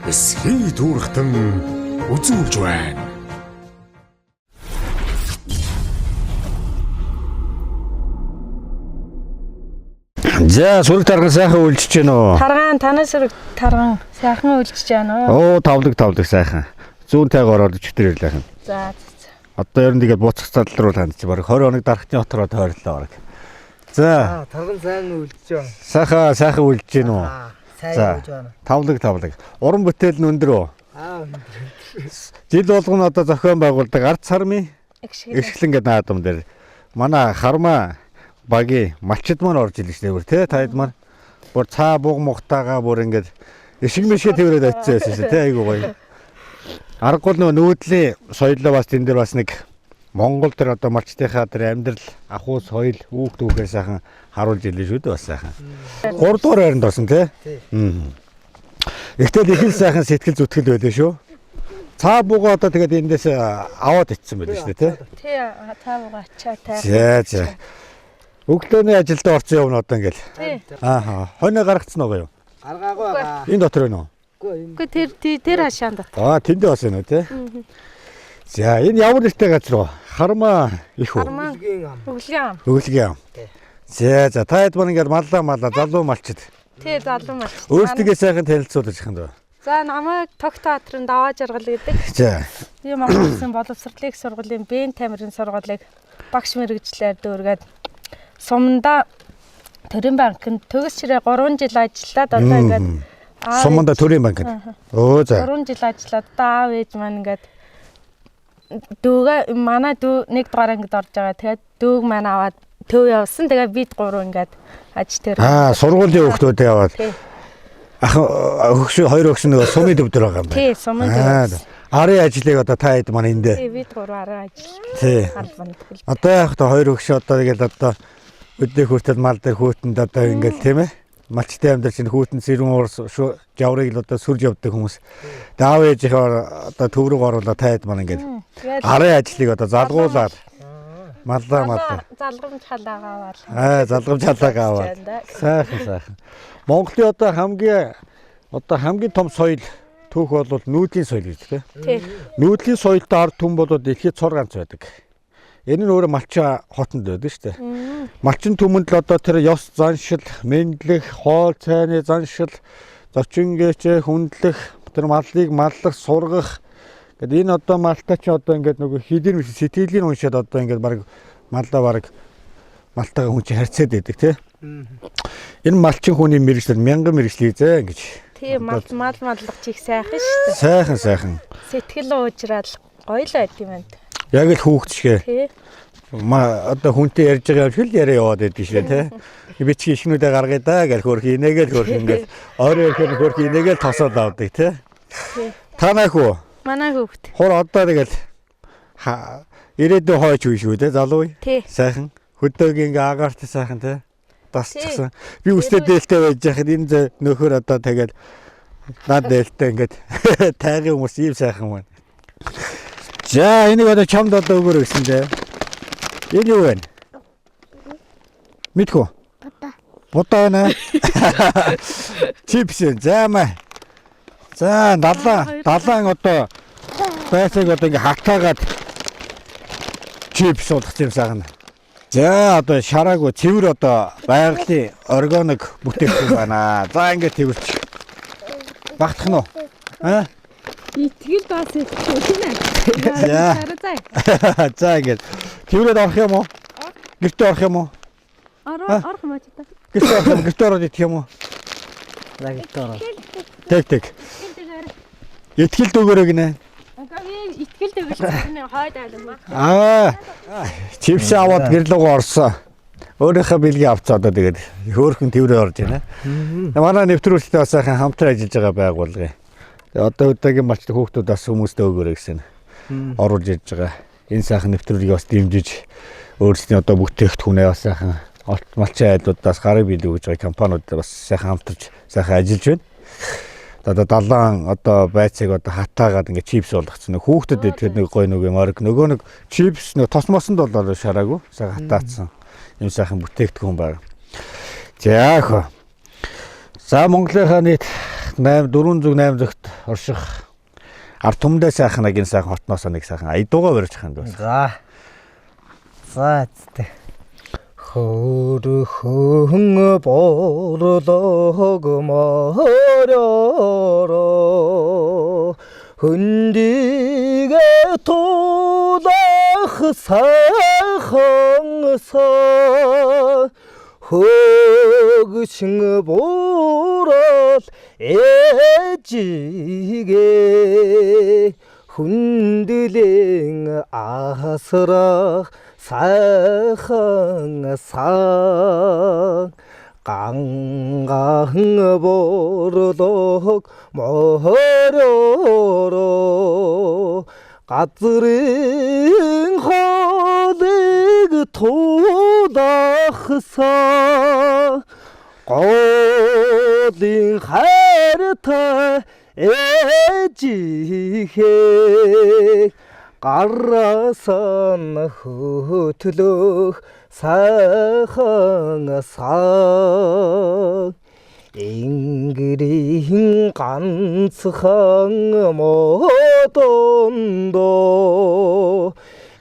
эсхий дүүрхтэн үзүүлж байна. За сүрэг тарган сайхан үлжиж байна уу? Тарган танаас сүрэг тарган сайхан үлжиж байна уу? Оо тавлаг сайхан. Зүүн тайг ороод чөтөр ирлээ. За. Одоо ер нь тэгээд буцах задал руу хандчих. Бараг 20 хоног дарахтны хотроо тойрлоо бараг. За. Тарган сайн үлжиж Сайхан байна. үлжиж байна уу? Сайн үлжиж байна. Тавлаг. Уран бүтээл нь өндөр үү? Жил болгоно одоо зохион байгуулдаг ард сармын Ишгэлэн гэдэг наадам дээр манай хармаа багийн малчид маань орж илж нэвэр тий таад маань бүр цаа буг мухтаага бүр ингээд ишиг мишгэ тэрээд очижсэн шүү тий айгуу гоё. Аргагүй нүүдлийн соёлоо бас тэн дээр бас нэг Монгол төр одоо малчтынхаа тэр амьдрал ахуй соёл үүх түүхээ сайхан харуулж илээ шүү дээ бас сайхан. 3 дугаар байранд орсон тий. Ихтэй их л сайхан сэтгэл зүтгэл байлаа шүү. Цаа буга одоо тэгээд эндээс аваад ичсэн байл шүү дээ тий. Тий цаа буга ачаа тай. За. Өглөөний ажилд орсон явна одоо ингээл. Ааха. Хойно гаргацсан байгаа юу? Аргаагүй байгаа. Энэ дотор байна уу? Үгүй тэр хашаан дотор. Тэндээ бас байна уу тий? За энэ ямар нэртэй газар вэ? Хармаа их үү? Өглөгийн ам. За таад маань ингээд маллаа залуу малчид. Тий залуу малчид. Өөрсдөө сайхан танилцуулж яханд байна. За намайг Тог театрын даваа жаргал гэдэг. За. Би Монгол Улсын боловсролын сургуулийн Бэн тамирын сургуулийг багш мэргэжлээр дүүргээд Суманда төрийн банкнд төгс ширээ 3 жил ажиллаад одоо ингээд Суманда төрийн банкнд. Оо за. 3 жил ажиллаад одоо аав ээж маань ингээд дүүгээ манай дүү 1 дугаар ангид орж байгаа. Тэгээд дүүг маань аваад төв явсан. Тэгээд бид 3 ингээд аж тэр. Сургуулийн хүүхдүүд яваад. Ах хоёр өгсөн нэг сумын төв дээр байгаа юм байна. Тий, сумын төв. Арын ажлыг одоо та хэд маань эндээ. Тий, бид 3 арын ажил. Тий. Одоо яг та хоёр өгшөө одоо тэгэл одоо өдөө хүртэл мал дээр хүүтэнд одоо ингээл тийм ээ. Малчтай амьдрал чинь хүүтэн сэрүүн уурс жаврыг л одоо сүрж явдаг хүмүүс. Даав ээжийнхээ одоо төв рүү оруулаад та хэд маань ингээд арын ажлыг одоо залгуулаад маллаа. Залгамж халаагаа аваад. Залгамж халаагаа аваад. Сайхан. Монголын одоо хамгийн том соёл түүх бол нүүдлийн соёл гэж тийм. Нүүдлийн соёлтой ард түмэн бол дэлхийд цор ганц байдаг. Энэ нь өөрөө малчин хотонд байдаг шүү дээ. Малчин түмэнд л одоо тэр ёс заншил, мэдлэг, хоол цайны заншил, зочин гээч хүндлэх, тэр маллыг маллах, сургах. Гэт энэ одоо малтаа чи одоо ингээд нөгөө хэдийн сэтгэлийн уншаад одоо ингээд баг малтайгаа хүн чи харьцаад байдаг тийм. Энэ малчин хүний мэргэжил мянган мэргэжил зэ ингэж. Тийм мал маллах чих сайхан шүү Сайхан. дээ. Сэтгэл уужраад гоё л байт юм байна. Яг л хүүхдшгэ. Тий. Одоо хүнтэй ярьж байгаа хэл яриа яваад байдаг шээ тий. Би чи ишнүүдээ гаргая да гэж хөрх инээгээл хөрх ингээд ойроо ирэхээр хөрх инээгээл тосоод авдаг тий. Танайх уу? Манай хүүхд. Хур одоо тэгэл ирээдүйн хойч үе шүү дээ залуу. Тий. Сайхан. Хөдөөгийн ингээ агаарт сайхан тий. Тасчихсан. Би үстэй дээлтэй байж яхад энэ нөхөр одоо тэгэл над дээлтэй ингээд тайгын хүмүүс ийм сайхан байна. За энийг одоо чамд одоо өгөөрэй гэсэн дээ. Энэ юу вэ? Мэдгүй. Будаа байна. Чипс заамаа. За далаан одоо байцааг одоо ингээ хатаагаад чипс болгох юм сайхан. За одоо шараагүй цэвэр одоо байгалийн органик бүтээгдэхүүн байна. За ингээ тэрч. Багтах нь уу? Итгэл бас тийм ээ. За ингээд тэрээд орох юм уу? Гэртээ орох юм уу? Орох юм аа чи та. Гэртээ ороод идэх юм уу? Гэртээ ороо. Тэг. Итгэл дөгөөрэй гинэ. Итгэл дөгөөрэй хойд айлмаа. Чипс аваад гэрлэгөө орсон. Өөрийнхөө бэлгийг авцаа одоо тэгээд хөөхөн тэрээ орж байна. Манай нэвтрүүлэгтээ бас сайхан хамтран ажиллаж байгаа байгуулгын. Одоо өдөөгийн малчтай хүүхдүүд бас хүмүүстээ өгөөрэй гэсэн оруулж ирж байгаа. Энэ сайхан нэвтрүүлгийг бас дэмжиж өөрсдийн одоо бүтээгдэхүүнээ бас сайхан малчин айлуудаас гарыг биелүү гэж байгаа компаниуд бас сайхан хамтарч сайхан ажиллаж байна. Одоо далаан одоо байцыг одоо хатаагаад ингээ чипс болгоцсон. Хүүхдэд идэхэд нэг гой нэг морг нөгөө нэг чипс нэг тосмосонд бол шараагүй сайхан хатаацсан. Ийм сайхан бүтээгдэхүүн байна. За Монголынхаа нийт оршихт 408 зөвхт орших ард түмдээ сайхан нэг сайхан хотноос нэг сайхан айдуугаа барьж ханд бас. За зү. Хөрхөн борлог морёро хүндигээ тулах сайханса хөгшин бурал ээжигээ хүндлэн асрах сайханса гангахан борлог морёро газрын хоолыг тулахса голын хайртай ээжихээ гарасан хөтлөх сайханса Ингэрийн ганцхан модондоо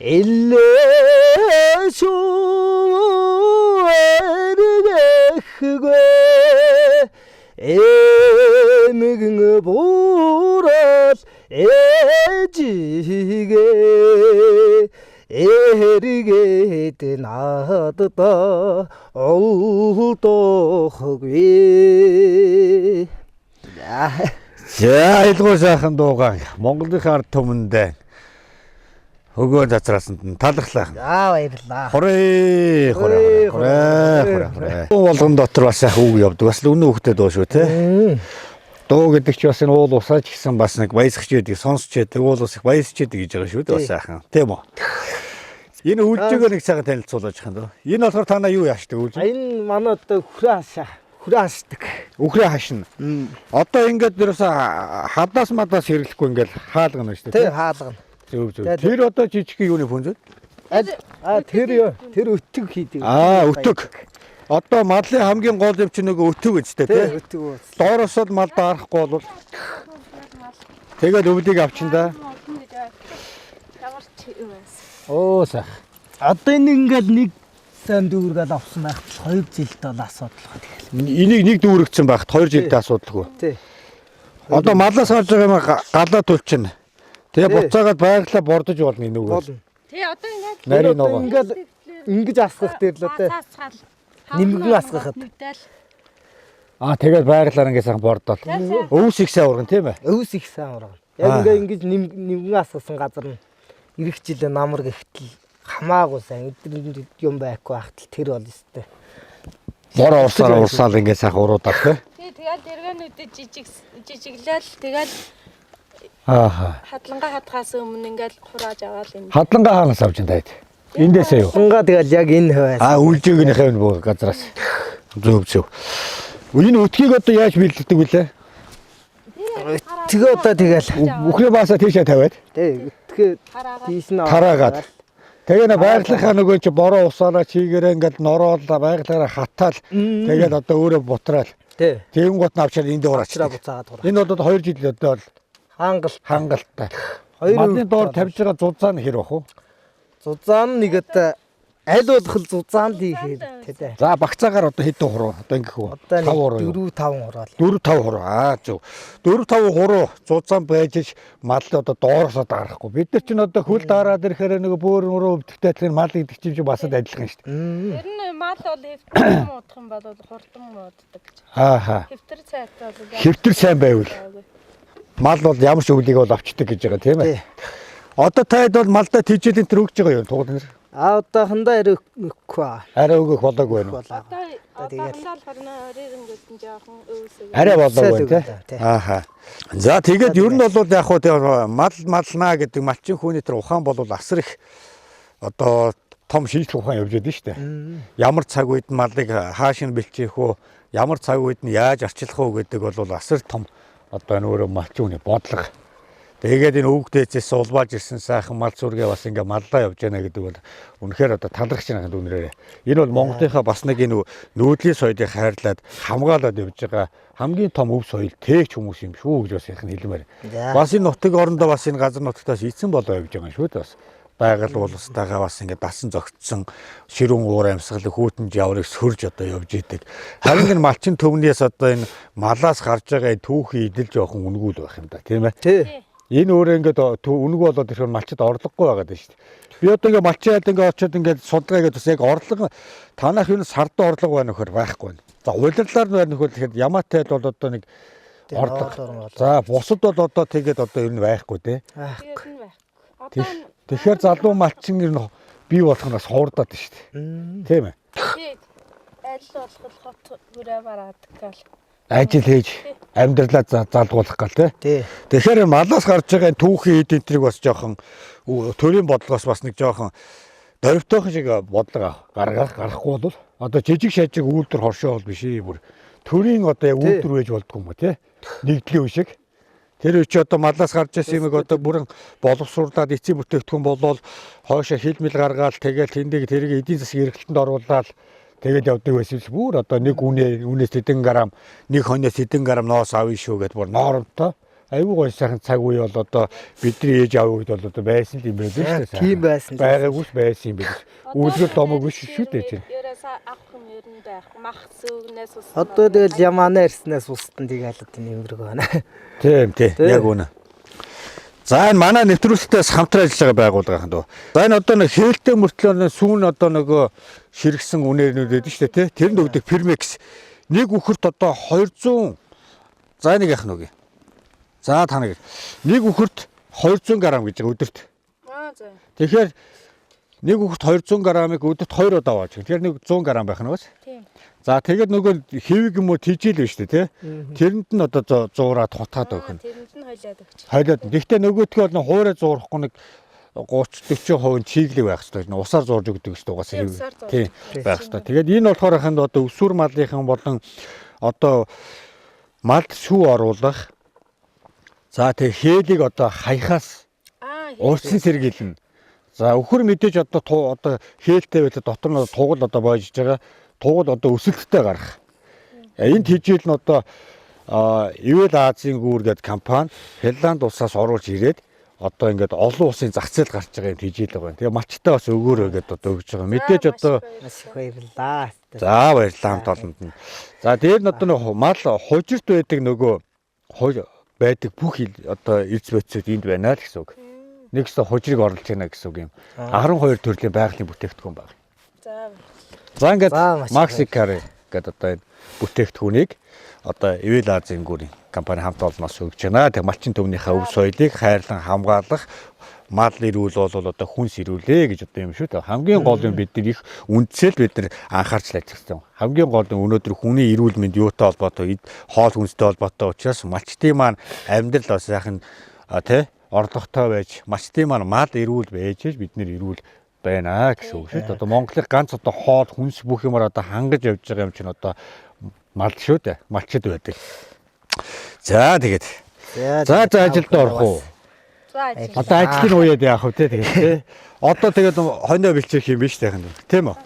элээ шүүргэхгээ эмгэн бурал ээжигээ эргээд надад олдохгүй. За илгуу сайхан дуугаан Монголын ард түмэндээ өгөө зацраасанд нь талхлаа. За баярлалаа. Хорой. Болгон дотор бас яг үг явдаг. Бас л өнөө хөхтэй дуу шүү те. Дуу гэдэг чи бас энэ уул усаач гэсэн бас нэг баясгч байдаг, сонсч байдаг, уул ус их баясч байдаг гэж байгаа шүү дээ бас сайхан. Тийм үү? Энэ үлжээгөө нэг цагаан танилцуулж ханд. Энэ болохоор танаа юу яашдаг үлж? Энэ манай одоо хүрээ хаашдаг. Үхрээ хаашна. Одоо ингээд ерөөсө хадаас мадаас хэрэглэхгүй ингээд хаалгана шүү дээ. Тэг хаалгана. Зөв. Тэр одоо жижиг юуны функц? Тэр өтөг хийдэг. Өтөг. Одоо малын хамгийн гол юм чинь нөгөө өтөг гэжтэй тий. Өтөг. Доороос л мал даарахгүй бол тэгээд өвлийг авчин да. Оо сах. Одоо энэ ингээл нэг сайн дүүргээл авсан байхад 2 жилд бол асуудал тэгэл. Энийг нэг дүүрэгцэн байхад 2 жилдээ асуудалгүй. Тий. Одоо малаас авч байгаа юм галаа төлчин. Тэгээ буцаагаад байглаа бордож болно энэ үгээр. Тий одоо ингээд нарийн ногоо. Ингээл ингэж асгах дээр л одоо нэмгэн асгахад. Тэгээд байглаар ингээд сайхан бордол. Өвс их сайн урган тийм ээ. Өвс их сайн урган. Яг ингээд нэмгэн асгасан газар нь ирэх жилээ намар гэхтэл хамаагүй сайн эдгээр юм байхгүй байхтэл тэр бол өстэй. Бороо урсаал ингээд сайхан уруудаад тий. Тэгэл дэргэнүүдэд жижиглэл тэгэл хадлангаа хатгаас өмнө ингээл хурааж аваад энэ. Хадлангаа хаанаас авч энэ таад? Эндээсээ юу? Хадлангаа тэгэл яг энэ хаваас. Үлжээгнийхээ нөгөө газраас. Зөв. Энэ өтгийг одоо яаж бэлддэг вүлээ? Тэгээ одоо тэгэл Үхрээ баасаа тийшээ тавиад. Тий. Тэгээ тийш нь тараагаад. Тэгээ нэ байгалийнхаа нөгөө чи бороо усаараа чигээрээ ингээд нороол байгалаараа хатаал. Тэгээд одоо өөрөө бутраал. Тий. Тэгэн гут навчаад энд дээр Ачраа ураач. буцаагаад ураа. Энэ одоо 2 жил одоо хангалттай. Малны доор тавьж байгаа зузаан хэр бах уу? Зузаан нэг одоо аль болох зузаанд хийхэд тий. За багцаагаар одоо хэдэн хуруу одоо ингэх үү? 5 хуруу. 4-5 хуруу. 4-5 хуруу. Зөв. 4-5 хуруу зузаан байж мал одоо доороосоо даарахгүй. Бид нар чинь одоо хөл дараад ирэхээр нөгөө бөөр мөрөө өвдөхтэй адилхан мал идэх чинь бас адилхан шүү дээ. Тэр нь мал бол хэвтэр муудах юм бол хурдан мууддаг гэж. Хэвтэр цайтай бол хэвтэр сайн байвал мал бол ямар ч өвлийг бол авчдаг гэж байгаа тийм ээ. Одоо таад бол малдаа тийжэлийн тэр өгч байгаа юм тугал нэр. Одоохондоо өгөхгүй. Арай өгөх болоогүй байна. одоохондоо харна оройн гэдэг нь жоохон өвсөг. Арай болоогүй тий. За тэгээд ер нь бол яг хуу малнаа гэдэг малчин хүний тэр ухаан бол асар их одоо том шийдэл ухаан явж байдаг шүү дээ. Ямар цаг үед малыг хааш нь бэлчээх үү, ямар цаг үед нь яаж арчлах уу гэдэг бол асар том одоо энэ өөрөө малчин хүний бодлого. Тэгээд энэ өвөг дээцээс улбааж ирсэн сайхан мал зүргээ бас ингээ маллаа явж байна гэдэг бол үнэхээр одоо талархаж байна үнээрээ. Энэ бол Монголынхаа бас нэг энэ нүүдлийн соёлыг хайрлаад хамгаалаад явж байгаа хамгийн том өв соёл тээгч хүмүүс юм шүү гэж бас яхан хэлмээр. Бас энэ нутаг орондоо бас энэ газар нутгатаас эзэн болоо явж байгаа юм шүү дээ бас. Байгаль улстайгаа бас ингээ дасан зогтсон ширүүн уур амьсгалын хүүтэн жаврыг сөрж одоо явж идэг. Харин энэ малчин төвнээс одоо энэ малаас гарч байгаа түүхий идэл жоохон үнгүүл байх юм да тийм ээ. Тий. Энэ өөрөө ингээд үнэг болоод ирэхээр малчид орлогогүй байгаад байна шүү дээ. Би одоо ингээ малчаад ингээ очиод ингээ судалгаа гэдэг бас яг орлого танах юу сард орлого байна нөхөр байхгүй байна. За улирлаар байна нөхөр тэгэхээр ямаатай бол одоо нэг орлого. За бусад бол одоо тэгээд одоо ер нь байхгүй те. Тэгэхээр залуу малчин ер нь бий болох нь бас хуурдаад байна шүү дээ. Тийм ээ. Тий. Аль болох хот хүрээ бараад гал. Ажил хийж амьдралаа залгуулах гал тий. Тэгэхээр малаас гарч байгаа түүхийн эдэнтрийг бас жоохон төрийн бодлогоос бас нэг жоохон дөрвтойхон шиг бодлого гаргахгүй бол одоо жижиг шажиг үйлдвэр хоршоо бол биш ээ бүр төрийн одоо яг үйлдвэр байж болдгоо юм тий. Нэгдлийн үе шиг. Тэр үчи одоо малаас гарч ирсэн юмыг одоо бүрэн боловсруулад эцсийн бүтээгдэхүүн болоод хоошо хилмэл гаргаад тэгэл тэндийг тэрийг эдийн засгийн эргэлтэнд оруулаад тэгээд явдаг байсан л бүр одоо нэг үнээс хэдэн грамм нэг хоньоос хэдэн грамм ноос авъя шүү гэдээ бүр норомтой айгүй гоё сайхан цаг үе бол одоо бидний ээж аав үед бол одоо байсан юм байна шүү дээ. Тийм байсан. Байгаагүйс байсан юм биш. Үйлдвэр домог биш шүү дээ чинь. Ерөөсөө авах юм ер нь байх. Мах зүгнээс ус. Одоо тэгэл ямаанаа ирснээс устан тэгээд нэмэрэг байна. Тийм яг үнэ. За энэ манай нэвтрүүлэгтээс хамтран ажиллаж байгаа байгууллага ханд. За энэ одоо нэг хээлтэй мөртлөө сүүн одоо нөгөө ширгсэн үнээрнүүд байдаг шүү дээ тий. Тэрэнд өгдөг Permex нэг үхэрт одоо 200 за нэг яах нүг. За та нэг үхэрт 200 г гэж өдөрт. За. Тэгэхээр нэг үхэрт 200 г-ыг өдөрт 2 удаа аваач. Тэгэхээр нэг 100 г байх нь бас. Тийм. За тэгээд нөгөө хэвэг юм уу тийжэл байна шүү дээ тий. Тэрэнд нь одоо 100-аад хутгаад өгөх нь. Тэрэнд нь хойлоод өгч. Хойлоод. Гэхдээ нөгөөдгөө бол хуурай зуурахгүй нэг 30-40% чиглэг байх хэрэгтэй. Усаар зуурж өгдөг шүү дээ угаасаа. Тийм байх хэрэгтэй. Тэгээд энэ болохоор ханд одоо өсвөр малынхан болон одоо малд шүү оруулах. За тэг хээлийг одоо хаяхаас уурсан сэргийлнэ. За өхөр мэдээж одоо хээлтэй байлаа дотор нь тугал одоо боожж байгаа. Тугал одоо өсөлттэй гарах. Энэ хижээл нь одоо Ивэл Азийн гүүр гэдэг компани Финланд улсаас оруулж ирээд одоо ингээд олон улсын зах зээл гарч байгаа юм хижээл байгаа. Тэгээ малчтай бас өгөөрөө гэдэг одоо өгж байгаа. Мэдээж одоо баярлаа. За баярлалаа хамт олонд нь. За дээр нь одоо мал хужирт байдаг нөгөө байдаг бүх одоо эрдэс бодисод энд байна л гэсэн үг. Нэгсээ хужирыг оруулж байна гэсэн үг юм. 12 төрлийн байгалийн бүтээгдэхүүн байна. За ингээд Maxicare гэдэг одоо энэ бүтээгдэхүүнийг одоо Ивэл Азийн гүрийн компани хамт олноос өгч байна. Тэг малчин төвнийхээ өв соёлыг хайрлан хамгаалах мал ирүүл бол одоо хүнс ирүүлээ гэж одоо юм шүү дээ. Хамгийн гол нь бид нар их үндсэл бид нар анхаарч ажилласан. Хамгийн гол нь өнөөдөр хүний ирүүл мэнд юутай холбоотой хоол хүнстэй холбоотой учраас малчтын маань амьдрал бас яхан тий орлоготой байж малчтын маань мал ирүүл байж бид нар ирүүл байна гэсэн үг шүү дээ. Одоо Монголын ганц одоо хоол хүнс бүх юмар одоо хангаж явж байгаа юм чинь одоо мал шүү дээ. Малчид байдаг. За тэгээд. За ажилд орох уу? Одоо ажлын үеэд яах вэ те тэгээд те. Одоо тэгээд хоньо бэлчээх юм биш тайхан тийм үү?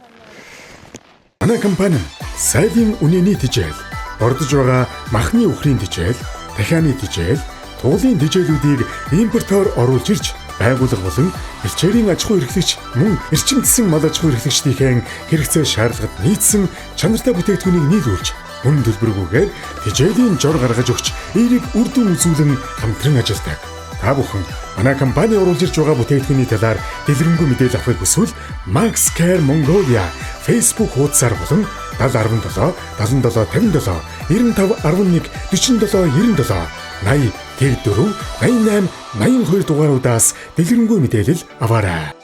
Манай компани сайдын үнэний тэжээл, ордож байгаа махны үхрийн тэжээл, дахианы тэжээл, туулын тэжээлүүдийг импортоор оруулж ирж байгууллага болон бэлчээрийн аж ахуй эрхлэгч мөн эрчимдсэн мал аж ахуй эрхлэгчдийн хэрэгцээ шаардлагад нийцсэн чанартай бүтээгдэхүүнийг нийлүүлж мөн төлбөргүйгээр тэжээлийн жор гаргаж өгч эерэг үр дүн үзүүлэн хамтран ажилладаг. Та бүхэн манай компани оруулж ирж байгаа бүтээгдэхүүний талаар дэлгэрэнгүй мэдээлэл авахыг хүсвэл Maxicare Mongolia Facebook хуудасаар болон 017 77 57 95 11 47 97 80 84 88 82 дугааруудаас дэлгэрэнгүй мэдээлэл аваарай.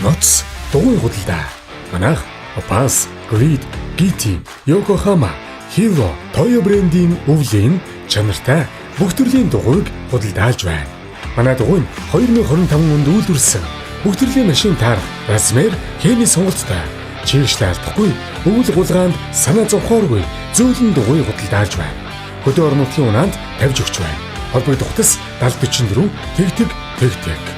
Ноц дугуй худалдаа. Манайх Opus, Grid, GT, Yokohama, Hero, Toyo брендийн өвлийн чанартай бүх төрлийн дугуйг худалдаалж байна. Манай дугуй нь 2025 онд үйлдвэрлэсэн бүх төрлийн машин таар, размер, хэмжээний сонголттой. Чийгшлээ алдахгүй, өвөл гулгаанд санаа зовхооргүй зөөлөн дугуй худалдаалж байна. Хөдөө орон нутгийн унаанд тавьж өгч байна. холбогдох утас 7044 тэгтэг.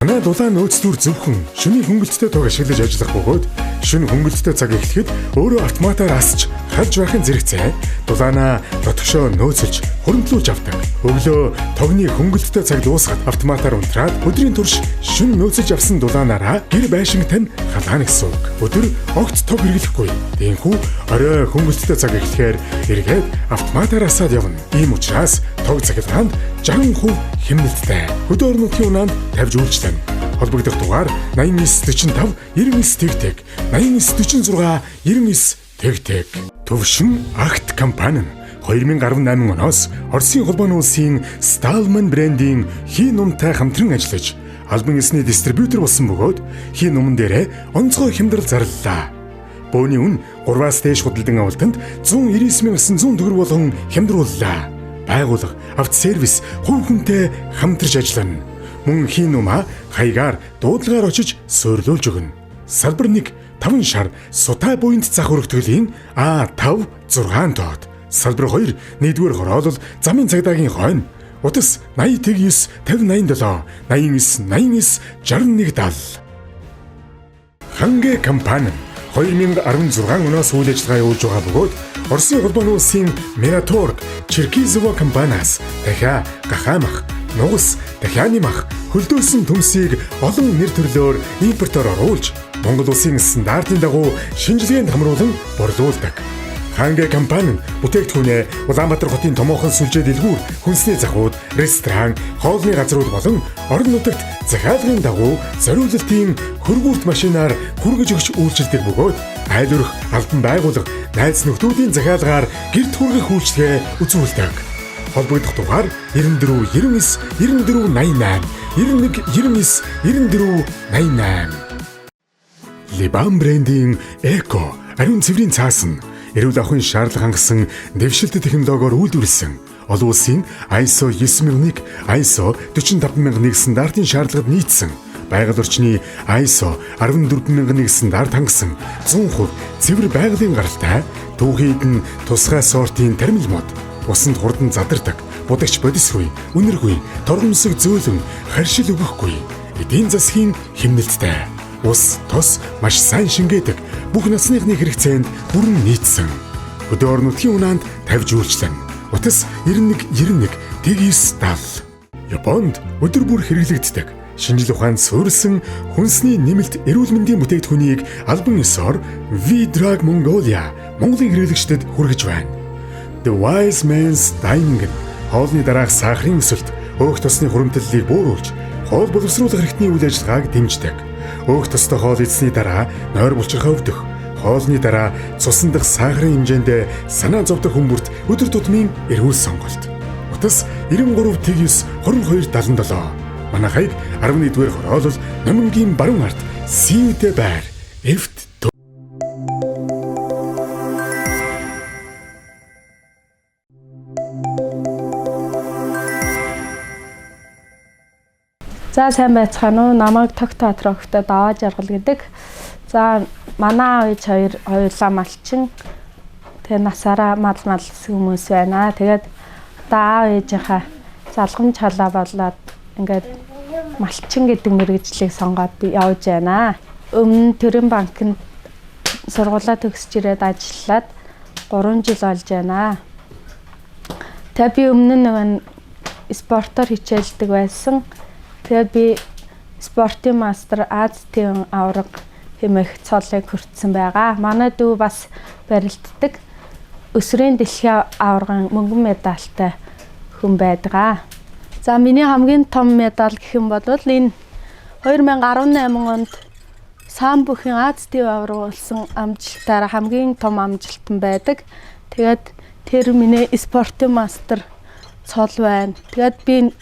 Манай дулаан нөөцлүүр зөвхөн шөнийн хөнгөлөлтөд туг ашиглаж ажиллах бөгөөд шөнө хөнгөлөлтөд цаг эхлэхэд өөрөө автоматар асч харж байхын зэрэгцээ дулаанаа дотгошоо нөөцөлж хөрөнгөлүүлж авдаг. Өглөө тогны хөнгөлөлтөд цаг дуусгаад автоматар унтраад өдрийн турш шөнө нөөцөлж авсан дулаанаараа гэр байшингтай нь халаана гэсэн үг. Өдөр огт тог хэрэглэхгүй. Тиймээс орой хөнгөлөлтөд цаг эхлэхээр эргээд автоматар асаад явна. Ийм учраас тог цахилгаанд 60% хэмнэлттэй. Хөдөө орон нутгийн унаанд тавьж үйлчлэнэ. Холбогдох дугаар 8945 99 тэгтэг 8946 99 тэгтэг. Төвшин Акт компани нь 2018 оноос Оросын холбооны улсын Stallman брендийн хий нумтай хамтран ажиллаж албан ёсны дистрибьютор болсон бөгөөд хий нуман дээрээ онцгой хямдрал зарлалаа. Бөөний үн 3-аас дээш худалдан авалтанд 199,900 төгрөг болгон хямдрууллаа. Байгууллага автосервис хувь хүнтэй хамтарч ажиллана. Мөн хий нумаа хаягаар дуудлагаар очиж суйрлуулж өгнө. Салбар 1 5 шар Сутай буйнд зах өргөтгөлийн А5 6 тоод. Салбар 2 1-р хороолол замын цагдаагийн хойно. Утас 89 5087 89 89 6170. Хангэ компани 2016 оноос үйл ажиллагаа явуулж байгаа бөгөөд Оросын холбооны улсын Miratorg, Черкизово компаниас дахиа гахаамах, нугас, дахианы мах, хөлдөөсөн төмсийг олон нэр төрлөөр импортоор оруулж Монгол улсын стандартын дагуу шинжилгээнд хамруулан борлуулдаг. Хангэ компани бүтээгдэхүүнээ Улаанбаатар хотын томоохон сүлжээ дэлгүүр, хүнсний захууд, ресторан, хоолны газрууд болон орон нутагт захиалгын дагуу зориулалтын хөргүүрт машинаар хүргэж өгч үйлчилдэг бөгөөд айл өрх албан байгууллага найз нөхдүүдийн захиалгаар гэрт хүргэх үйлчилгээ үзүүлдэг. Холбогдох дугаар 94 99 94 88 91 99 94 88. Liban брендийн Эко ариун цэврийн цаасан эрүүл ахуйн шаардлага хангасан дэвшилт технологиор үйлдвэрлэсэн олон улсын ISO 9001, ISO 45001 стандартын шаардлагад нийцсэн байгаль орчны ISO 14001 стандарт хангасан 100% цэвэр байгалийн гаралтай түүхийд нь тусгай сортын тармил мод усанд хурдан задардаг, будагч бодисгүй, үнэргүй, торгомсог зөөлөн, харшил өгөхгүй, эдийн засгийн хэмнэлттэй. Ус, тос маш сайн шингээдэг, бүх насныхны хэрэгцээнд бүрэн нийцсэн. Хөдөө орон нутгийн унаанд тавьж үйлчлэн. Утас 91 9970. Японд өдөр бүр хэрэглэгддэг шинжил ухаанд суурилсан хүнсний нэмэлт эрүүл мэндийн бүтээгдэхүүнийг албан ёсоор V-Drug Mongolia Монголын хэрэглэгчдэд хүргэж байна. The Wise Man's Dining хоолны дараах сахарын өсөлт, өөх тосны хуримтлалыг бууруулж, хоол боловсруулах хэрэгтний үйл ажиллагааг дэмждэг. Өөх тостой хоол идсний дараа нойр булчирхай өвдөх, хоолны дараа цусан дахь сахарын хэмжээнд санаа зовдох хүмүүст өдөр тутмын эрүүл сонголт. Утас 93-9-2277. Манайхыг 11-р хороолол Номингийн баруун ард Сивдэ байр Эвт. За сайн байцгаана уу. Намайг Тог театрогтой Даваа Жаргал гэдэг. За манай хоёулаа малчин. Тэгээ насаараа мал хүмүүс байна. Тэгээд аав ээжийнхаа залгамж халаа болоод ингээд малчин гэдэг мэргэжлийг сонгоод явж байна. Өмнө Төрийн банкнд сургуулаа төгсөж ирээд ажиллаад 3 жил болж байна. Тэгээ би өмнө нэг спортоор хичээлдэг байсан. Тэгээ би спортын мастер Азийн авраг хэмээх цолыг хүртсэн байгаа. Манай дүү бас барилддаг. Өсвөрийн дэлхийн аваргын мөнгөн медальтай хүн байдаг. За миний хамгийн том медаль гэх юм бол энэ 2018 онд Самбөхийн Азийн авраг болсон амжилтаараа хамгийн том амжилтан байдаг. Тэгээд тэр миний спортын мастер цол байна. Тэгээд би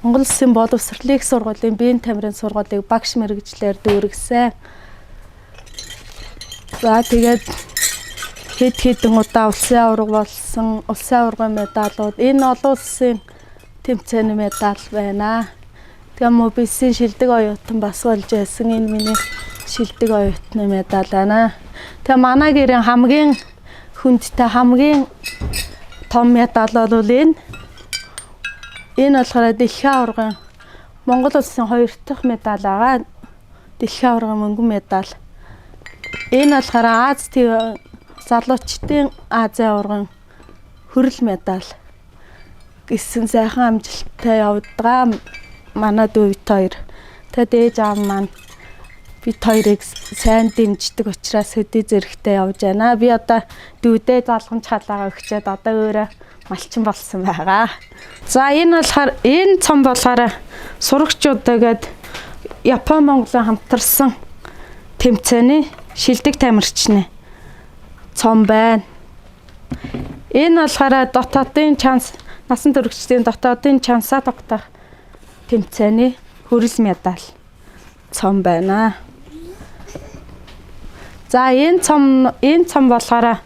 Монгол Улсын боловсролын сургуулийн биеийн тамирын сургуулийг багш мэргэжлэр дүүргэсэн. За тэгээд хэдэн удаа улсын аварга болсон, улсын аваргын медалууд, энэ олон улсын тэмцээний медаль байна. Тэгээ мобисын шилдэг оюутан бас болж байсан. Энэ миний шилдэг оюутны медаль байна. Тэгээ манай гэрийн хамгийн хүндтэй, хамгийн том медаль бол энэ болохоор дэлхийн аваргын Монгол улсын 2 дахь медаль байгаа. Дэлхийн аваргын мөнгөн медаль. Энэ болохоор Аз төв залуучдын Азийн аваргын хөрөл медаль гэсэн сайхан амжилттай явдаг манай дүүт хоёр. Тэгээд ээж аав маань бид хоёрыг сайн дэмждэг учраас хөдөө зэрэгтэй явж байна. Би одоо дүүдээ залгамж халаагаа өгчээд одоо өөрөө малчин болсон байгаа. За энэ цом болохоор сурагчуудагээд Япон Монголын хамтарсан тэмцээний шилдэг тамирчны цом байна. Энэ болохоор дотоодын чанс насан туршидын дотоодын чансаа тогтоох тэмцээний хөрөл медаль цом байна. За энэ цом болохоор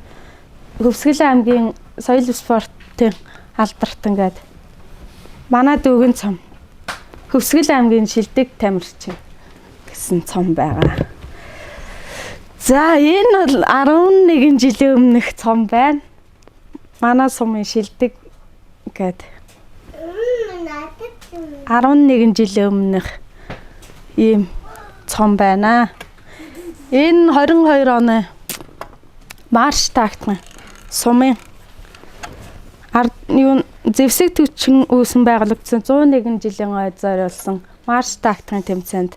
Хөвсгөл аймгийн соёл спортын алдарт ингээд манай дүүгийн цом Хөвсгөл аймгийн шилдэг тамирчин гэсэн цом байгаа. За энэ бол 11 жилийн өмнөх цом байна. Манай сумын шилдэг гэдэг 11 жилийн өмнөх ийм цом байна. Энэ 22 оны марш тагтман сумын зэвсэг төвчин үүсэн байгуулагдсан 101 жилийн ой зориулсан марш тагтман тэмцээнд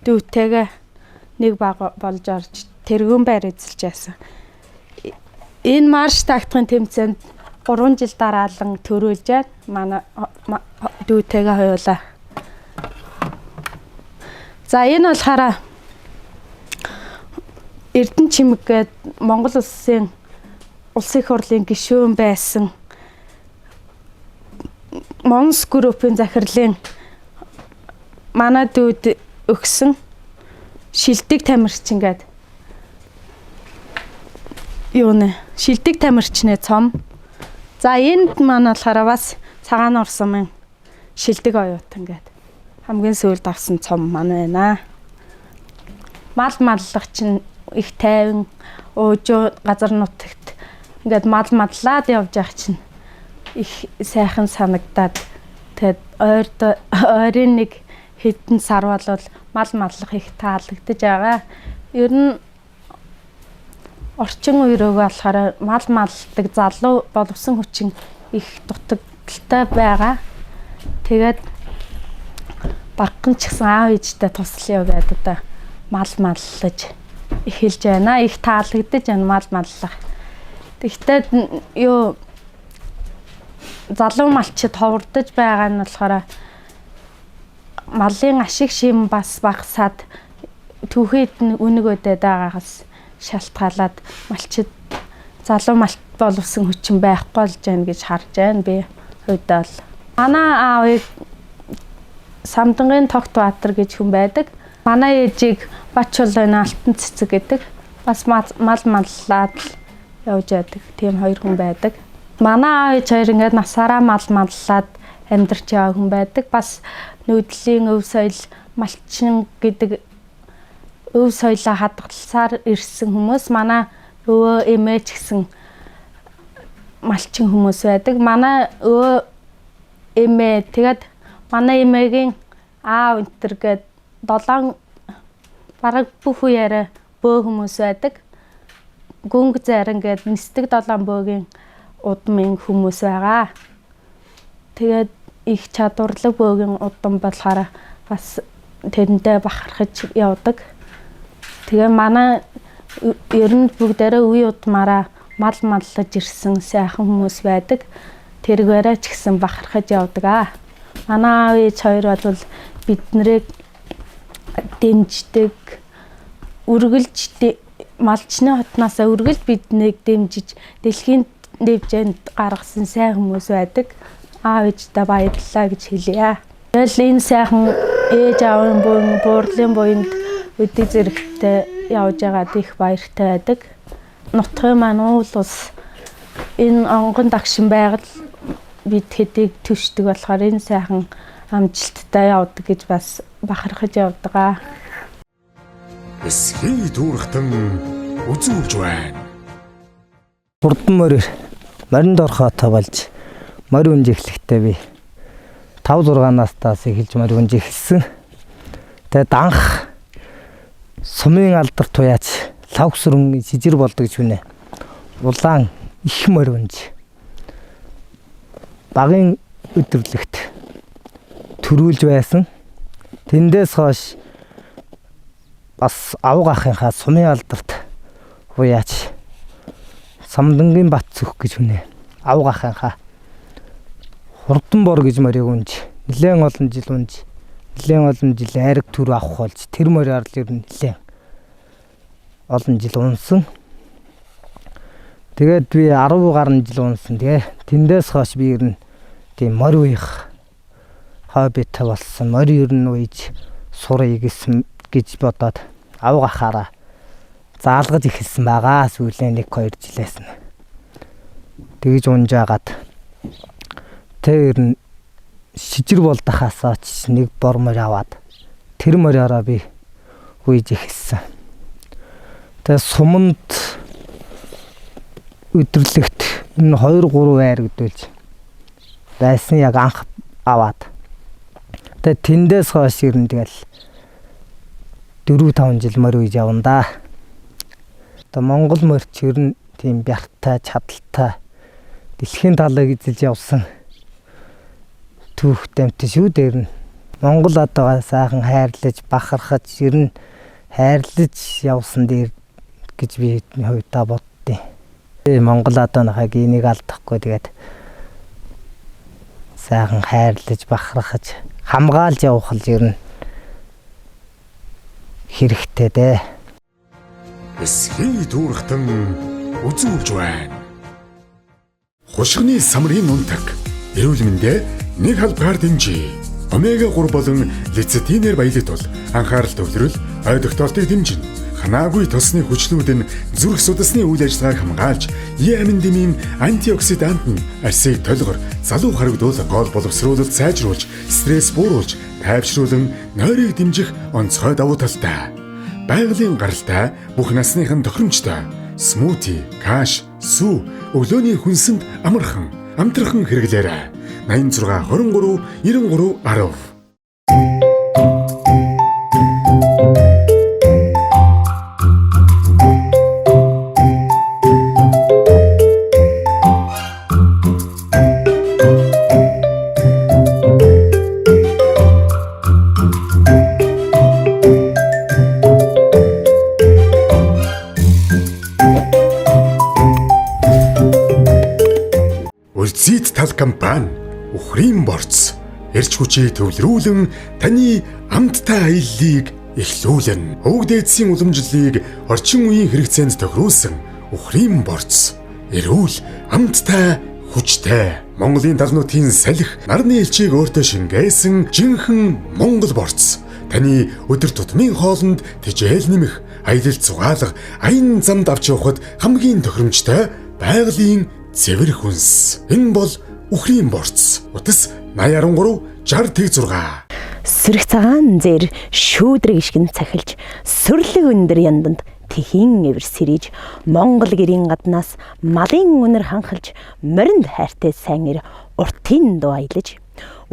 дүүтэйгээ нэг баг болж орж тэргүүн байр эзэлж байсан. Энэ марш тагтман тэмцээнд 3 жил дараалан төрүүлж манай дүүтэйгээ хоёулаа. За энэ болохоор Эрдэнэ чимэг гээд Монгол улсын их хурлын гишүүн байсан Монс группийн захирлын манай дүүд өгсөн шилдэг тамирчин гээд шилдэг тамирчны цом. За энд маань болохоор бас цагаан урсамын шилдэг оюутан гээд хамгийн сүүлд авсан цом маань байна. Мал маллах чинь их тайван уужуу газар нутагт ингээд маллаад явж байгаа чинь их сайхан санагдаад тэгээд ойрын нэг хэдэн сар болвол мал маллах их таалагдж байгаа. Ер нь орчин үе рүү болохоор мал малдаг залуу боловсон хүчин их дутагдaltaй байгаа. Тэгээд багхан ч гэсэн аав ээжтэй туслая гэдэг одоо мал маллаж эхэлж байна. Их таалагдж байна мал маллах. Тэгтээ залуу малчид ховордож байгаа нь болохоор малын ашиг шим бас багасаад түүхэд нь үнэг өдөд байгаагаас шалтгаалаад малчид залуу малт боловсон хүчин байхгүй болж байна гэж харж байна би хувьдаа бол. Манай аавыг Самдангийн Тогт Баатар гэж хүн байдаг. Манай ээжийг Бачулын Алтан цэцэг гэдэг. Бас мал маллаад явж байдаг. Тийм хоёр хүн байдаг. Манай аав ээж хоёр ингээд насаараа мал маллаад амьдарч яваа хүн байдаг. Бас нүүдлийн өв соёл малчин гэдэг өв соёлоо хадгалсаар ирсэн хүмүүс. Манай өвөө эмээ ч гэсэн малчин хүмүүс байдаг. Манай өвөө эмээ тэгээд манай эмээгийн аав энтер гээд 7 бараг бүх үеэрээ бөө хүмүүс байдаг. Гүнг зарин гээд нисдэг 7 бөөгийн удмын хүмүүс байгаа. Тэгээд их чадварлаг бөөгийн удам болохоор бас тэрэндээ бахархаж явдаг. Тэгээ манай ер нь бүгдээрээ үе удмаараа мал маллаж ирсэн сайхан хүмүүс байдаг. Тэргээрээ ч гэсэн бахархаж явдаг. Манай аав ээж хоёр бол биднэрийг дэмждэг, үргэлж малчны хотноосоо үргэлж биднийг дэмжиж дэлхийн дэвжээнд гаргасан сайн хүмүүс байдаг. Аав ээжтэй баярлалаа гэж хэлье. Тэгэл энэ сайхан ээж аавын буурлын буйнд өдөө зэрэгтэй явж байгаад их баяртай байдаг. Нутгийн маань уул ус энэ онгон дагшин байгаль бид хэдийг төшдөг болохоор энэ сайхан амжилттай явдаг гэж бас бахархаж явдаг. Эсхий дүүрхтэн үзүүлж байна. Хурдан морь моринд орохотой болж морь унж эхлэхдээ би 5-6 настаас эхэлж морь унж эхэлсэн. Тэгээд анх сумын алдар туяач лавсрын жижиг болдог гэж хүнэ. Улаан их морь унж багын өдөрлөгт төрүүлж байсан. Тэндээс хойш бас авга ахынхаа сумын алдарт хуяач Самдангийн бат цөх гэж хүнэ. Авга ахынхаа Хурдан бор гэж морийг унж нэлээд олон жил унж нэлээд олон жил айраг төр авах болж тэр морь арал ер нь нэлээд олон жил унсан. Тэгээд би 10 гаруй жил унсан. Тэгээ тэндээс хойш би ер нь тийм морь уях хоббитэй болсон. Морь ер нь уйж сурыг гэж бодоод авга ахаараа заалгаж эхэлсэн байгаа. Сүүлийн 1-2 жилээс нь. Тэгж унжаагаад тэр шижир болдохоосоо ч нэг бор морь аваад тэр мориороо би уйж эхэлсэн. Тэгээ суманд өдөрлөгт энэ 2-3 айрагдуулж байсан яг анх аваад. Тэгээ тэндээс хойш ер нь тэгэл 4-5 жил морь уйж явна да. Тэгээ Монгол морьч ер нь тийм бяртай, чадaltaй дэлхийн талыг эзэлж явсан түүх тамтай шүү дээр нь. Монгол одоогоо сайхан хайрлаж, бахархаж, ер нь хайрлаж явсан дээр гэж би хувьдаа боддیں۔ Монгол одооныхаа генийг алдахгүй тэгээд сайхан хайрлаж, бахархаж, хамгаалж явах л ер нь хэрэгтэй дээ. Эсхий дүүрхтэн үзүүлж байна. Хушгины самрын унтаг эрүүл мэндэ нэг халбгаар дэмжиж, омега 3 болон лецитинээр баялаг тул анхаарал төвлөрөл ой тогтоолтыг дэмжинэ. Ханаагүй тосны хүчлүүд нь зүрх судасны үйл ажиллагааг хамгаалж, аминдимийн антиоксидант нь арсыг толгор, залуу харагдуул гол боловсруулалт сайжруулж, стресс бууруулж, тайвшруулан нойрыг дэмжих онцгой давуу талтай. Байгалийн гаралтай бүх насныхан тохиромжтой смути, каш, сүү өглөөний хүнсэнд амархан, амтрахан хэрэглээрэй. 86 23 93 10. Үлзийд тал компани Ухрын борц эрч хүчийг төвлөрүүлэн таны амттай аяллыг эхлүүлнэ. Өвгдээдсийн уламжлалыг орчин үеийн хэрэгцээнд тохируулсан Ухрын борц эрүүл амттай хүчтэй. Монголын далнуудын салхи нарны элчийг өөртөө шингээсэн жинхэнэ Монгол борц. Таны өдөр тутмын хоолнд тэжээл нэмэх, аялал зугаалга, аян замд авч явахад хамгийн тохиромжтой байгалийн цэвэр хүнс. Энэ бол Ухрын борц. Утас 8013 60 6. Сэрэх цагаан зэр шүүдрэг ишгэн цахилж, сүрлэг өндөр янданд тэхийн эвэр сэрэж, Монгол гэрийн гаднаас малын үнэр ханхалж, моринд хайртай сайн ир уртын дуу аялаж,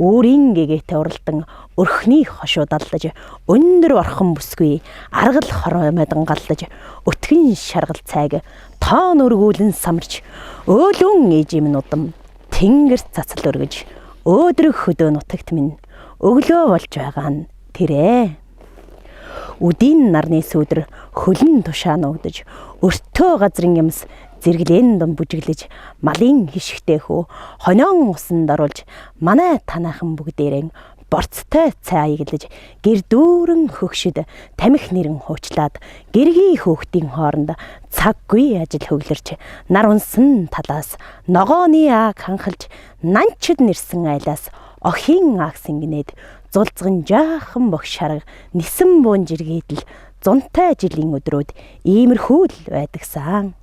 өөрийн гэгээтэй уралдан өрхний хошууд аллаж, өндөр орхон бүсгүй аргал хормойдон галлаж, өтгөн шаргал цайг тоон өргүүлэн самарч, өөлөн ээжим нудам тэнгэр цацал өргөж, өөдрөг хөдөө нутагт минь өглөө болж байгаа нь тэрэ. Үдийн нарны сүүдэр хөлн тушаа нуугдаж, өртөө газрын юмс зэрэглэн дом бүжиглэж, малын хишгтэй хөө хонион усанд оруулж, манай танаахан бүгдээрэн борцтой цай аяглаж, гэр дүүрэн хөгшөд тамхи нэрэн хуучлаад, гэргийн хөөхтийн хооронд цаггүй ажил хөглөрч, нар унсан талаас ногооны ааг ханхалж, нанчид нэрсэн айлаас охин ааг сингэнээд, зулцган жаахан богш харга нисэн буун жиргээдэл зунтай жилийн өдрүүд иймэрхүү л байдагсан.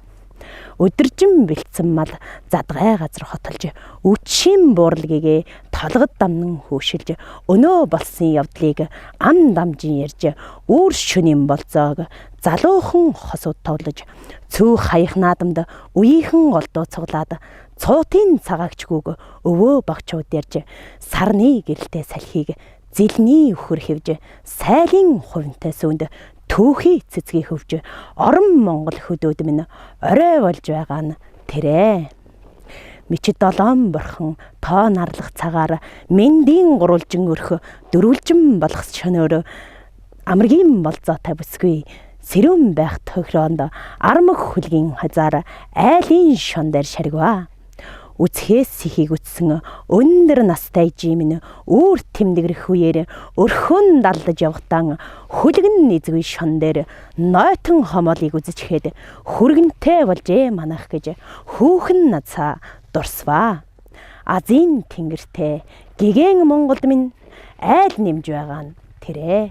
Өдөржин бэлдсэн мал задгай газар хотолж, үчийн буурлагийг толгод дамнан хөөшилж өнөө болсон явдлыг ам дамжин ярьж үүр шөнийн болзоог залуухан хосууд товлож цүү хаях наадамд үеийнхэн олдоо цуглаад цуутын цагаагчгүйг өвөө багчууд ярьж сарны гэрэлтэй салхийг зэлний өхөр хэвж сайлын хувинтай сүүнд түүхий цэцгийг хөвж орон Монгол хөдөөд минь орой болж байгаа нь тэрэ. Мичид долоон борхон тоо нарлах цагаар мэндийн гурвалжин өрх дөрвөлжин болгох шөнөөр амргийн болзоотой бүсгүй сэрүүн байх тохироонд армаг хүлгийн хазаар айлын шон дээр шаргиваа. Үцхээс сихийг үтсэн өндөр настай жимэн үүр тэмдэгрэх үеэр өрхөн далдаж явахтан хүлгэн эзгүй шон дээр нойтон хомоолыг үзчихээд хүргэнтэй болжээ манах гэж хүүхэн нацаа дурсваа. Азийн тэнгэртэй гэгэн Монголд минь айл нэмж байгаа нь тэрэ.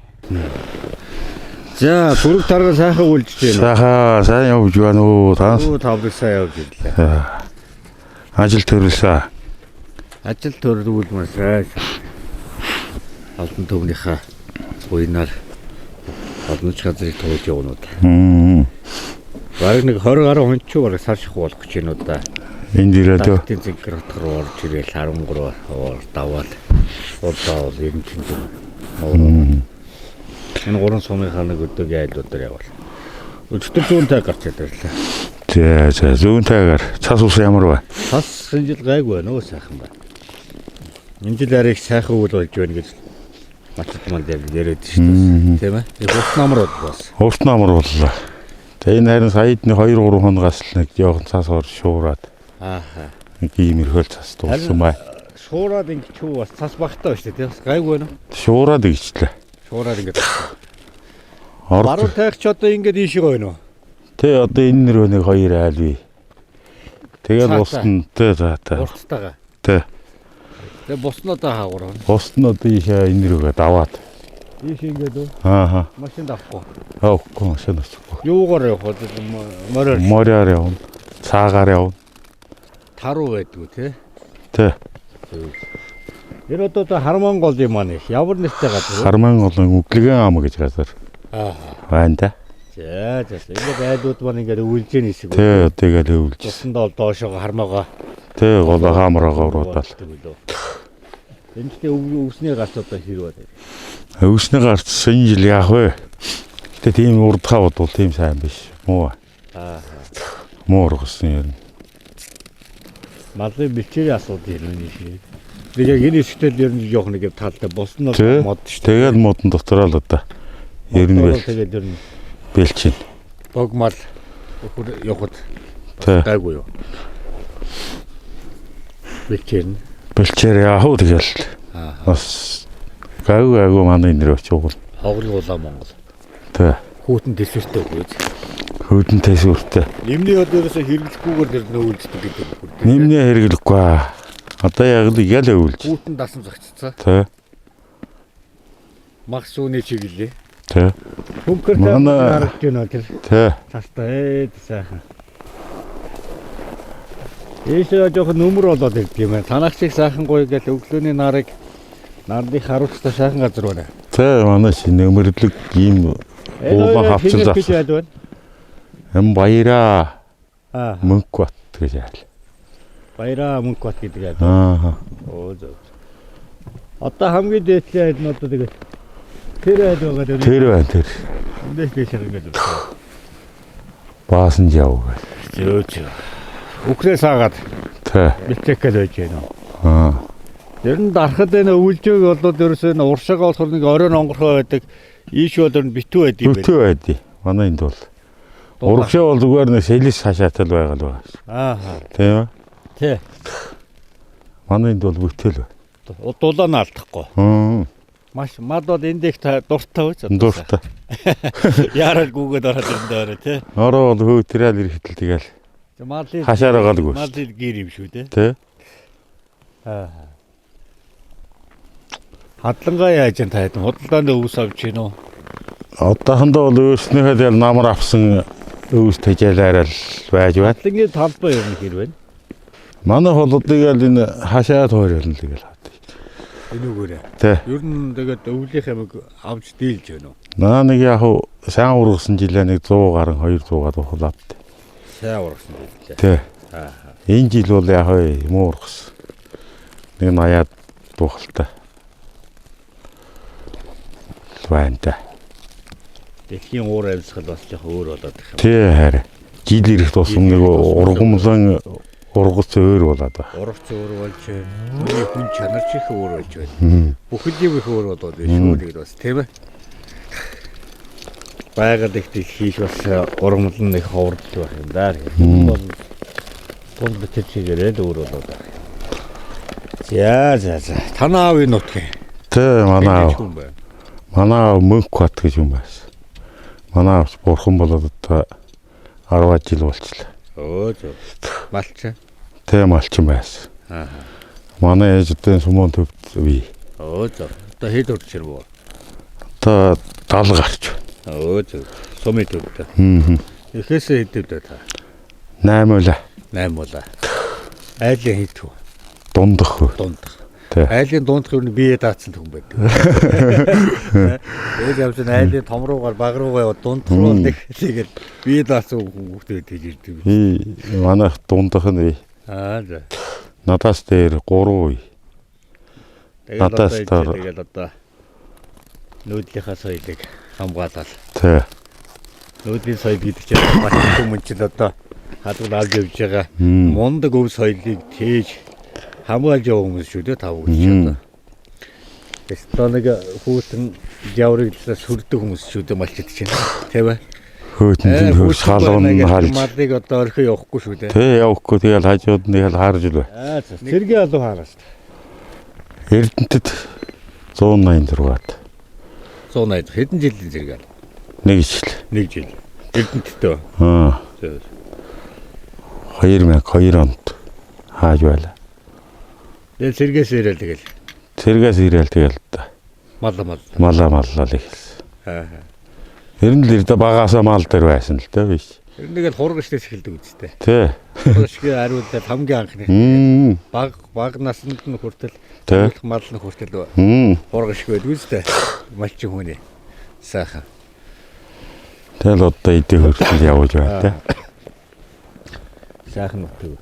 За бүрэг тарга сайхан үлдэж байна. Сайхан сайн явж байна уу? Тавлаг сайн явж ирлээ. Ажил төрөлсөө. Ажил төрөлгүүл маш олон төвнийхээ буйнаар олон ч газрыг туулж явна уу. Бараг нэг 20 гаруй хүн ч бараг сар ших болох гэж байна уу да. Энд ирээд Тактийн зэнгэр хотгор орж ирэл 13 хавар даваад удаа ер нь чинь. Энэ гурван сумынхаа нэг өдөөгийн айлуудаар явал. Өчтөр зүүнтэй гарч ирлээ. За зүүнтэйгээр цас ус ямар ба? Цас энэ жил гайгүй байна уу сайхан байна. Энэ жил арай их сайхан үйл болж байна гэж математик яг яриад шүү дээ. Тийм ээ. Ус намар боллоо. Ус намар боллоо. Тэгээ энэ харин саядны 2-3 хоногоос л нэг жоохон цас орж шуураад. Ааха. Нэг ийм ирхэл цас дууссан бай. Шуураад ингэ чүү бас цас багтаа шүү дээ. Гайгүй байна уу? Шуураад игчлээ. Шуураад ингэ. Баруун тайх ч одоо ингэ ийшээ байна уу? Тэ одоо энэ нэр нэг 2 айл бий. Тэгээд бусна тэ. Урттайгаа. Тэ. Тэгээ буснуудаа хаагур. Бусна одоо ийшээ энэ нэргээ даваад. Ийшээ ингэ дөө. Ааха. Машин давхгүй. Авахгүй машин авахгүй. Юугаар явах вэ? Мороор. Мороор явна. Цаагаар явна. Таруу байдгүй тий. Тэ. Энэ одоо Харман гол юм аа нэг. Ямар нэртэй газар вэ? Харман голын өглөгөн ам гэж газар. Ааха. Байна да. За. Ингээд айлууд маань ингээд өвлж яах хэсэг. Тэ тэгээд өвлж. Тусандаа доошоо хармаага. Тэ гол хаамраагаа уруулаад. Энэ ч өвсний гарц одоо хэрвээ. Өвсний гарц энэ жил яах вэ? Гэтэ тийм урдхаа бодвол тийм сайн биш. Муу. Аа. Муу ургасан юм. Малын бэлчээрийн асуудал юм шиг. Тэгээд энэ хэсэгтэл ер нь жоох нэг талтай босно мод шүү. Тэгээд модон дотороо л одоо. Ер нь бэл. Тэгээд ер нь бэлчин. богмал явахд гайгүй юу. Бэлчээр яах вэ тэгэл. Бас гайгүй манай нэр очиж уул. Хоглуулаа Монгол. Тэ. Хүүтэн төсвөртэй үгүй. Хүүтэн төсвөртэй. Нэмний өдөөсөө хэрэглэхгүйгээр тэр нөөлждөг гэдэг үг. Нэмний хэрэглэхгүй. Одоо яг л өвлж. Хүүтэн дасан загццаа. Тэ. Магс үүний чиглэлээ. Тэ. Хөнгөртэй харагдаж байна тэр. Тэ. Тастай сайхан. Ийшээ жоохон нүмер болоод ирд юм байна. Танаагчиг сайхан гоё гэж өглөөний нарыг нарны харуулцтай сайхан газар байна. Тэ манай нөмөрлөг ийм уулан хавцсан зав. Эм баяра. Мөнхбат гэж яал. Баяра мөнхбат гэдэг яа. Аа. Оо зөв. Одоо хамгийн дээдлийн айл нь одоо тэгээд тэр айл байгаа дээр. Тэр байна тэр. Эндээс биш ингээд. Баасан жав. Зөөж. Үхрээ саагаад. Тэ. Бэлтгэл байж байна. Аа. Ер нь дарахад энэ өвлжөөг болоод ерөөсөө уршаага болохоор нэг оройн онгорхоо байдаг. Ийш бол ер нь битүү байдаг юм байна. Битүү байдیں۔ Манай энд бол. Урагшаа бол зүгээр нэг сэлис хашаатай л байгаа л байгаа. Аа. Тийм үү? Тий. Манай энд бол бүтэл байна. Дулаан алдахгүй. Маш мад бол эндэх дуртай байж. Дуртай. Яарал гүгээд ороод ирдээ тий. Ороо бол хөөтрэл ирэхтэл тэгэл. Хашаараа галгүй. Малын гэр юм шүү дээ. Тий. Аа. Хадлангаа яаж энэ таад худалдаанд өвс авч гин үү? Одоохондоо бол өөрснийхөө тэгэл намар авсан өвс тэжээлээрэл байж байна. Хадлангийн талбай юм хэр байна? Манай холодыг л энэ хашаад хойролно л тэгэл хаад. Энүүгээрээ. Тий. Ер нь тэгээд өвлийнх амиг авч дийлж байна уу? Наа нэг яг сайн ургасан жилээ нэг 100 гарan 200 тухлаад. Сайн ургасан жилээ. Тий. Энэ жил бол яг муу ургасан. Нэг 80-аад тухалтай. Ванта. Дэлхийн уур амьсгал бас яг өөр болоод их юм. Тий хараа. Жил ирэх тусам нэг ургамлан ургац өөр болоод байна. Ургац өөр болж байна. Хүн чанар чих өөр болж байна. Бүхэл юм их өөр болоод байна шүү дээ бас тийм ээ. Байгаль их хийх бас ургамлан их ховордож байх юм даа. Энэ бол гол битчихээрээ өөр болоод байна. За. Танаа аавын нутгийн. Тий манай аав мөнх бат гэж юм байсан. Манай аав бурхан болоод одоо 10 жил болчихлоо. Зөв. Малч. Тэ малчин байсан. Манай ээж одоо сумын төвд үе. Зөв. Одоо хэд урчир боо. Одоо 70 гарч байна. Зөв. Сумын төвд. Эхээсээ хэдэвдээ та. 8 улаа. 8 улаа. Айлын хитв. Дундах. Айлын дундах юу бие даацсан хүн байдаг. Ээж авч айлын том руугаар баг руугаа яваад дундах руу тэгээд бие даацсан хүүхдүүд гэж ирдэг. Манайх дундах нь. За. Надаас дээр 3 үе. Надаас тэгээд одоо нүүдlийнхаа соёлыг хамгаалал. Тий. Нүүдлийн соёл гэдэг чинь маш хүмүүс чинь одоо хадгалж авж явж байгаа мундаг өв соёлыг тээж хамгаалж явах хүмүүс шүү дээ тав гэж одоо. Тэстэ нэг хүүтэн жаврыг сүрдэг хүмүүс шүү дээ малчид чинь. Тийм ээ. Хөөтөнд хөөс халуун харж. Малыг одоо орхио явахгүй шүү дээ. Тий явахгүй тэгэл хажууд нь тэгэл харж л бай. Сэргээ алуу хаараас. Эрдэнэтэд 186-аад. 180 хэдэн жилийн зэрэг аа? 1 жил. 1 жил. Эрдэнэттэй. 2002 онд хааж байла. Тэгээд сэргээс ирээл тэгэл. Сэргээс ирээл тэгэл та. Маллаа л ихэлсэн. Ер нь л ирдэ багаасаа мал дээр байсан л дээ биш. Ер нь тэгэл хургаштай эхэлдэг үстэй. Тий. Хургашгүй хариултал хамгийн анхны. Баг наснд нь хүртэл мал нь хүртэл хургашгүй байдаг үстэй. Малчин хүний. Сайхан. Тэгэл одоо идэх хөртөл явж байна тий. Сайхан нутаг.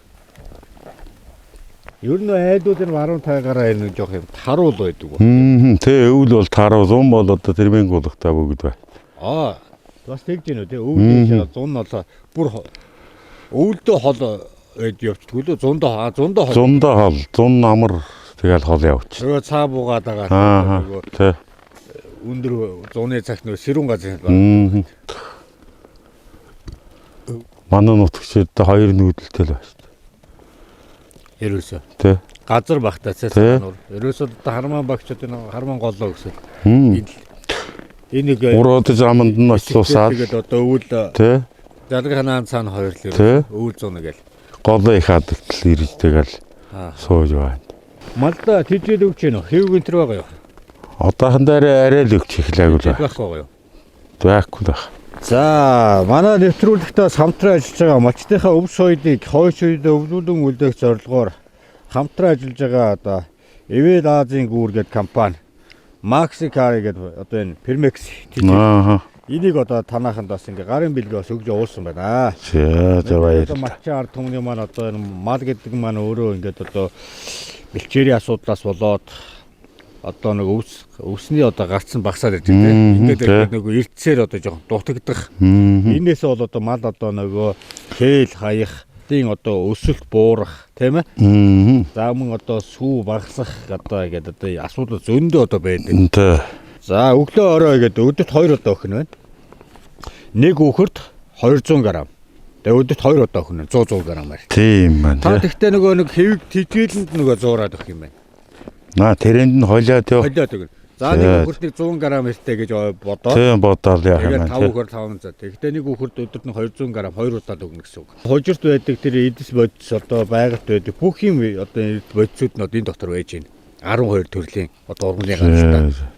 Ер нь айлууд нь 15 гараа энэ жоох юм таруул байдаг. Тэ өвөл бол таруул зун бол одоо тэрмэнг болгохтой бүгд бай. Бас тэгж гэнэ үү те өвөл зун болоо бүр өвөлдөө хол явчихгүй лөө зундаа хол зун намар тэгэл хол явчих. Нөгөө цаа буугаад байгаа нөгөө тэ өндөр зуны цагт нөгөө сэрүүн газар байна. Манай нутгчид 2 нүүдэлтэй л байна. Ерөөсөө. Тэ. Газар багтаа цаасан. Ерөөсөө одоо харман багчууд энэ харман голлоо гэсэн. Энийг урууд заманд нь очиусаад тэгээд одоо өвөл тэ. Залгаханаан цаана хоёр л өвөл зуна гээл. Голоо их хадагтал ирж тэгэл сууж байна. Малда тийжэл өгч гэнэ. Хэв гэнтэр байгаа юу? Одоохон дээр арай л өгч эхлэв үү? Байхгүй юу? Байхгүй байх. За, манай нэвтрүүлэгтээ хамтран ажиллаж байгаа малчтынхаа өв соёлыг хойш үед өвлүүлэн үлдээх зорилгоор хамтран ажиллаж байгаа одоо Эвэл Азийн гүүр гэдэг компани Maxicari гэдэг одоо энэ Permex энийг одоо танаханд бас ингээ гарын бэлгээ бас өгж явуулсан байна. За баярлалаа. Малчин ард түмний маань одоо энэ мал гэдэг маань өөрөө ингээд одоо бэлчээрийн асуудлаас болоод одоо нэг өвсний одоо гарцсан багсаад ирж байгаа тийм. Ингээд нөгөө эртсээр одоо жоохон дутагдах. Энээс бол одоо мал одоо нөгөө хээл хаях, тийм одоо өсөлт буурах тийм ээ. За мөн одоо сүү багасах одоо ингээд одоо асуудал зөндөө одоо байдаг. За өглөө орой гэдэг өдөрт 2 удаа өхнө байна. Нэг үхэрд 200 г. Тэгээ өдөрт 2 удаа өхнө 100 г. Тийм байна. Та тэгтээ нөгөө нэг хэвиг тижээлэнд нөгөө зуураад өгөх юм байна. Наа тэрэнд нь хойлоод ёо. Хойлоод өгнө. За нэг үхэрдийг 100 г эртээ гэж бодоод. Тийм бодоод яах юм байна. Тэгээ 5 үхэр 500. Тэгтээ нэг үхэрд өдөрт нь 200 г 2 удаа өгнө гэсэн үг. Хожирт байдаг тэр эдэс бодис одоо байгальт байдаг. Бүх юм одоо бодисууд нь энэ дотор байж байна. 12 төрлийн одоо ургамлын ганцтай.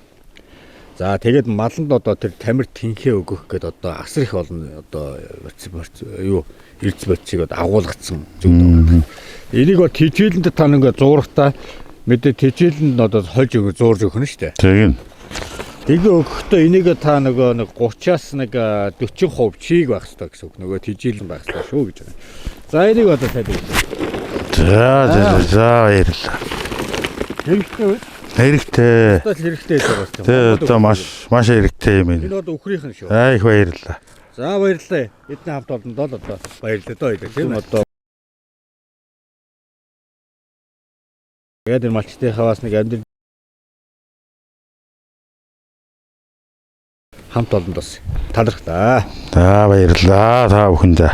За тэгээд маланд одоо тэр тамир тэнхээ өгөх гэдэг одоо асар их болно одоо юу эрдэс бодисыг агуулгацсан зүйл байна. Энийг бол тижээлэнд та нэг зурагтаа Мэдээ тэжээлэнд одоо хольж өгөө зуурж өгөх нь шүү дээ. Тэг. Тэгээ өгөхдөө энийг та нөгөө нэг 30-аас нэг 40% чийг байх хэрэгтэй гэсэн үг. Нөгөө тэжээлэн байх хэрэгтэй шүү гэж байна. За энийг одоо тайлбар. За баярлалаа. Хэрэгтэй. Одоо л хэрэгтэй гэж байгаа шүү. Тэ одоо маш хэрэгтэй юм Энэ байна. одоо өхрийнх нь шүү. Их баярлалаа. За баярлалаа. Эдний хамт олонд л одоо баярлалаа доо хэлээ. Тийм одоо тэгээд малчтын хаваас нэг амьдрал хамт олонд бас таларх та. За баярлалаа та бүхэндээ.